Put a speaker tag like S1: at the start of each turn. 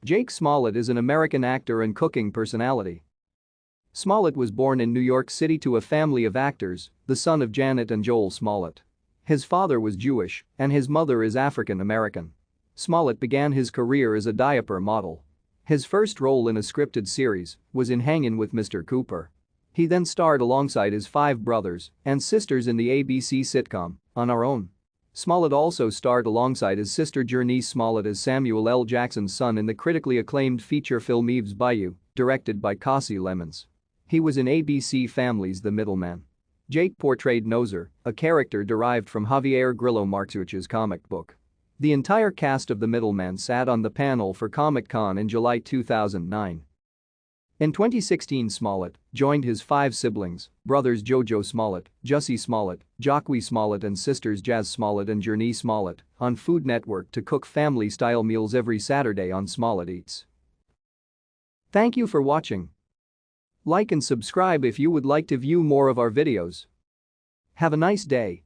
S1: Jake Smollett is an American actor and cooking personality. Smollett was born in New York City to a family of actors, the son of Janet and Joel Smollett. His father was Jewish and his mother is African American. Smollett began his career as a diaper model. His first role in a scripted series was in Hangin' with Mr. Cooper. He then starred alongside his 5 brothers and sisters in the ABC sitcom, On Our Own. Smollett also starred alongside his sister Jernese Smollett as Samuel L. Jackson's son in the critically acclaimed feature film Eve's Bayou, directed by Kasi Lemmons. He was in ABC Family's The Middleman. Jake portrayed Nozer, a character derived from Javier Grillo Martuch's comic book. The entire cast of The Middleman sat on the panel for Comic-Con in July 2009. In 2016, Smollett joined his 5 siblings, brothers Jojo Smollett, Jussie Smollett, Jacqui Smollett and sisters Jazz Smollett and Jernese Smollett on Food Network to cook family-style meals every Saturday on Smollett Eats. Thank you for watching. Like and subscribe if you would like to view more of our videos. Have a nice day.